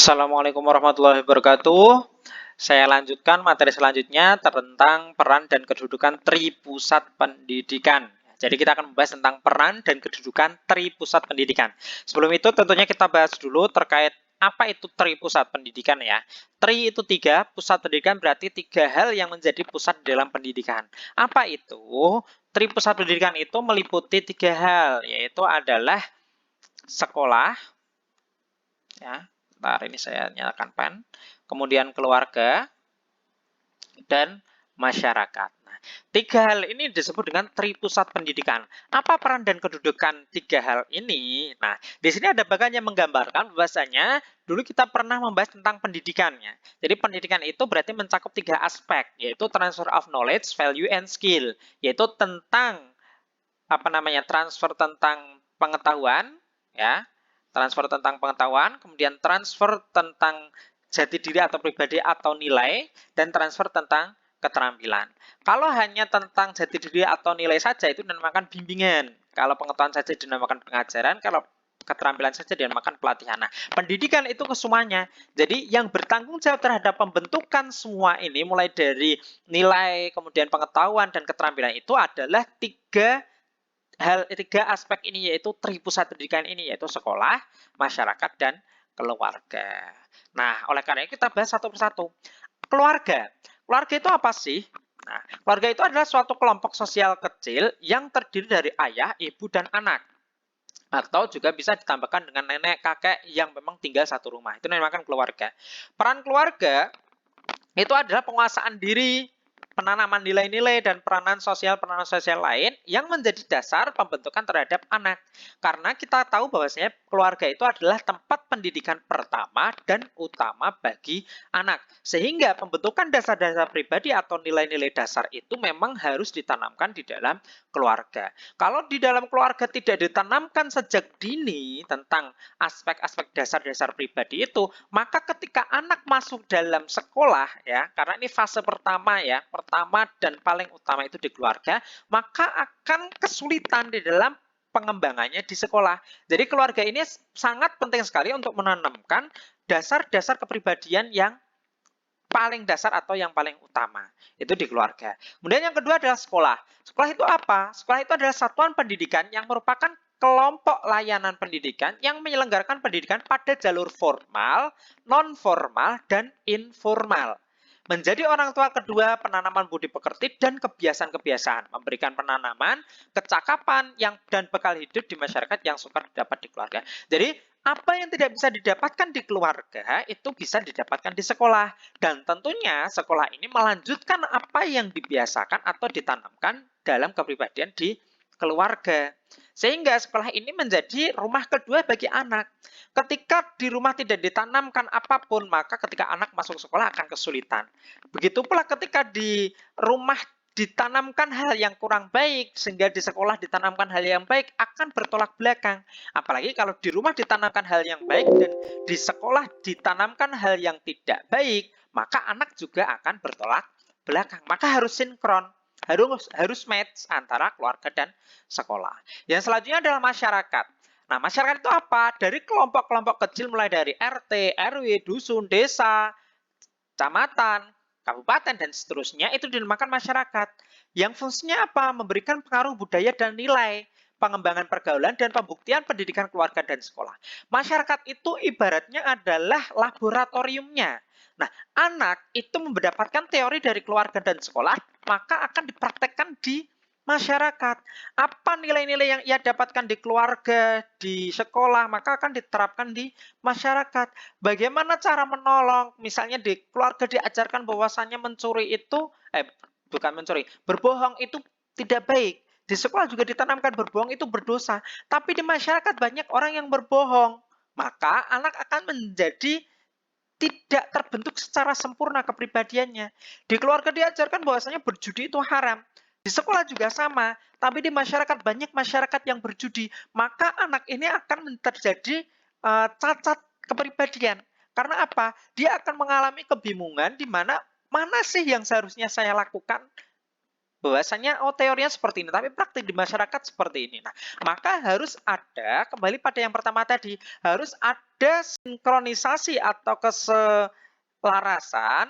Assalamualaikum warahmatullahi wabarakatuh. Saya lanjutkan materi selanjutnya tentang peran dan kedudukan tripusat pendidikan. Jadi kita akan membahas tentang peran dan kedudukan tripusat pendidikan. Sebelum itu tentunya kita bahas dulu terkait apa itu tripusat pendidikan ya. Tri itu tiga, pusat pendidikan berarti tiga hal yang menjadi pusat dalam pendidikan. Apa itu? Tripusat pendidikan itu meliputi tiga hal, yaitu adalah sekolah, ya. Bentar, ini saya nyalakan pen. Kemudian keluarga dan masyarakat. Nah, tiga hal ini disebut dengan tripusat pendidikan. Apa peran dan kedudukan tiga hal ini? Nah, di sini ada bagian yang menggambarkan bahwasanya dulu kita pernah membahas tentang pendidikannya. Jadi pendidikan itu berarti mencakup tiga aspek, yaitu transfer of knowledge, value, and skill, yaitu tentang transfer tentang pengetahuan, ya, transfer tentang pengetahuan, kemudian transfer tentang jati diri atau pribadi atau nilai, dan transfer tentang keterampilan. Kalau hanya tentang jati diri atau nilai saja itu dinamakan bimbingan. Kalau pengetahuan saja dinamakan pengajaran, kalau keterampilan saja dinamakan pelatihan. Nah, pendidikan itu kesemuanya. Jadi yang bertanggung jawab terhadap pembentukan semua ini mulai dari nilai, kemudian pengetahuan dan keterampilan itu adalah tiga aspek ini, yaitu tripusat pendidikan ini, yaitu sekolah, masyarakat, dan keluarga. Nah, oleh karena itu kita bahas satu persatu. Keluarga. Keluarga itu apa sih? Nah, keluarga itu adalah suatu kelompok sosial kecil yang terdiri dari ayah, ibu, dan anak. Atau juga bisa ditambahkan dengan nenek, kakek yang memang tinggal satu rumah. Itu dinamakan keluarga. Peran keluarga itu adalah penguasaan diri, penanaman nilai-nilai dan peranan sosial lain yang menjadi dasar pembentukan terhadap anak. Karena kita tahu bahwasanya keluarga itu adalah tempat pendidikan pertama dan utama bagi anak. Sehingga pembentukan dasar-dasar pribadi atau nilai-nilai dasar itu memang harus ditanamkan di dalam keluarga. Kalau di dalam keluarga tidak ditanamkan sejak dini tentang aspek-aspek dasar-dasar pribadi itu, maka ketika anak masuk dalam sekolah, ya, karena ini fase pertama ya, pertama dan paling utama itu di keluarga, maka akan kesulitan di dalam pengembangannya di sekolah. Jadi keluarga ini sangat penting sekali untuk menanamkan dasar-dasar kepribadian yang paling dasar atau yang paling utama. Itu di keluarga. Kemudian yang kedua adalah sekolah. Sekolah itu apa? Sekolah itu adalah satuan pendidikan yang merupakan kelompok layanan pendidikan yang menyelenggarakan pendidikan pada jalur formal, non-formal, dan informal. Menjadi orang tua kedua penanaman budi pekerti dan kebiasaan-kebiasaan, memberikan penanaman, kecakapan yang dan bekal hidup di masyarakat yang sukar didapat di keluarga. Jadi apa yang tidak bisa didapatkan di keluarga itu bisa didapatkan di sekolah, dan tentunya sekolah ini melanjutkan apa yang dibiasakan atau ditanamkan dalam kepribadian di keluarga. Sehingga sekolah ini menjadi rumah kedua bagi anak. Ketika di rumah tidak ditanamkan apapun, maka ketika anak masuk sekolah akan kesulitan. Begitu pula ketika di rumah ditanamkan hal yang kurang baik, sehingga di sekolah ditanamkan hal yang baik, akan bertolak belakang. Apalagi kalau di rumah ditanamkan hal yang baik dan di sekolah ditanamkan hal yang tidak baik, maka anak juga akan bertolak belakang. Maka harus sinkron, harus match antara keluarga dan sekolah. Yang selanjutnya adalah masyarakat. Nah, masyarakat itu apa? Dari kelompok-kelompok kecil mulai dari RT, RW, dusun, desa, kecamatan, kabupaten, dan seterusnya itu dinamakan masyarakat. Yang fungsinya apa? Memberikan pengaruh budaya dan nilai, pengembangan pergaulan, dan pembuktian pendidikan keluarga dan sekolah. Masyarakat itu ibaratnya adalah laboratoriumnya. Nah, anak itu mendapatkan teori dari keluarga dan sekolah, maka akan dipraktekkan di masyarakat. Apa nilai-nilai yang ia dapatkan di keluarga, di sekolah, maka akan diterapkan di masyarakat. Bagaimana cara menolong? Misalnya di keluarga diajarkan bahwasannya mencuri itu, bukan mencuri, berbohong itu tidak baik. Di sekolah juga ditanamkan berbohong itu berdosa. Tapi di masyarakat banyak orang yang berbohong. Maka anak akan menjadi tidak terbentuk secara sempurna kepribadiannya. Di keluarga diajarkan bahwasanya berjudi itu haram. Di sekolah juga sama, tapi di masyarakat banyak masyarakat yang berjudi, maka anak ini akan terjadi cacat kepribadian. Karena apa? Dia akan mengalami kebingungan di mana sih yang seharusnya saya lakukan? bahwasanya oh teorinya seperti ini, tapi praktik di masyarakat seperti ini. Nah, maka harus ada, kembali pada yang pertama tadi, harus ada sinkronisasi atau keselarasan.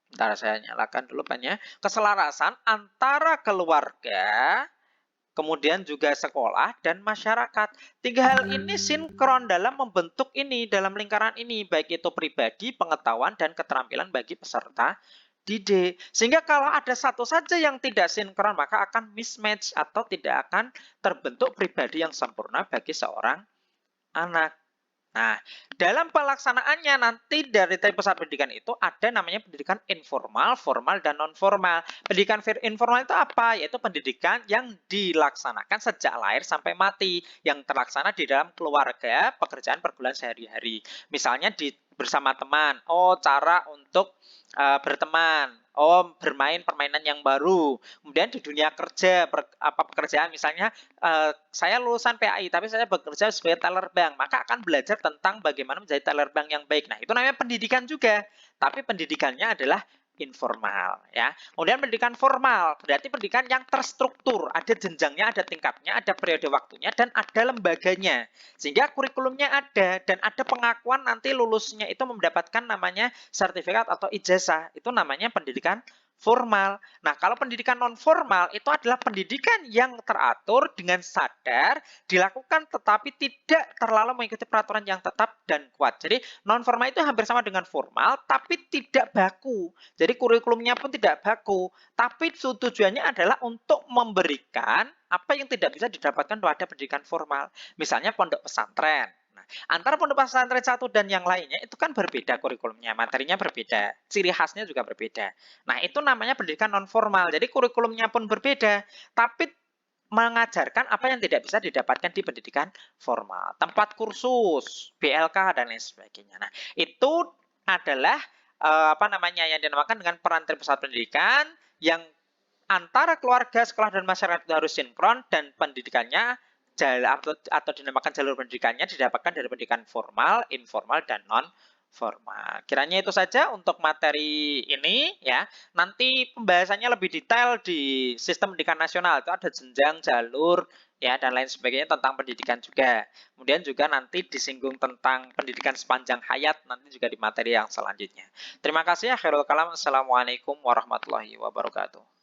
Bentar saya nyalakan dulu bannya. Keselarasan antara keluarga, kemudian juga sekolah dan masyarakat. Tiga hal ini sinkron dalam membentuk ini, dalam lingkaran ini, baik itu pribadi, pengetahuan, dan keterampilan bagi peserta didik. Sehingga kalau ada satu saja yang tidak sinkron, maka akan mismatch atau tidak akan terbentuk pribadi yang sempurna bagi seorang anak. Nah, dalam pelaksanaannya nanti dari pusat pendidikan itu ada namanya pendidikan informal, formal, dan non-formal. Pendidikan informal itu apa? Yaitu pendidikan yang dilaksanakan sejak lahir sampai mati, yang terlaksana di dalam keluarga, pekerjaan pergaulan sehari-hari. Misalnya bersama teman, cara untuk berteman, bermain permainan yang baru. Kemudian di dunia kerja, pekerjaan misalnya saya lulusan PAI tapi saya bekerja sebagai teller bank, maka akan belajar tentang bagaimana menjadi teller bank yang baik. Nah, itu namanya pendidikan juga, tapi pendidikannya adalah informal ya. Kemudian pendidikan formal, berarti pendidikan yang terstruktur, ada jenjangnya, ada tingkatnya, ada periode waktunya dan ada lembaganya. Sehingga kurikulumnya ada dan ada pengakuan nanti lulusnya itu mendapatkan namanya sertifikat atau ijazah. Itu namanya pendidikan formal. Nah, kalau pendidikan non formal itu adalah pendidikan yang teratur dengan sadar dilakukan tetapi tidak terlalu mengikuti peraturan yang tetap dan kuat. Jadi non formal itu hampir sama dengan formal tapi tidak baku. Jadi kurikulumnya pun tidak baku, tapi tujuannya adalah untuk memberikan apa yang tidak bisa didapatkan pada pendidikan formal. Misalnya pondok pesantren. Nah, antara pondok pesantren satu dan yang lainnya itu kan berbeda kurikulumnya, materinya berbeda, ciri khasnya juga berbeda. Nah, itu namanya pendidikan non formal. Jadi kurikulumnya pun berbeda, tapi mengajarkan apa yang tidak bisa didapatkan di pendidikan formal. Tempat kursus, BLK dan lain sebagainya. Nah, itu adalah yang dinamakan dengan peran pusat pendidikan yang antara keluarga, sekolah, dan masyarakat itu harus sinkron dan pendidikannya atau dinamakan jalur pendidikannya didapatkan dari pendidikan formal, informal, dan non formal. Kiranya itu saja untuk materi ini ya. Nanti pembahasannya lebih detail di sistem pendidikan nasional itu ada jenjang, jalur ya dan lain sebagainya tentang pendidikan juga. Kemudian juga nanti disinggung tentang pendidikan sepanjang hayat nanti juga di materi yang selanjutnya. Terima kasih ya. Khairul kalam. Assalamualaikum warahmatullahi wabarakatuh.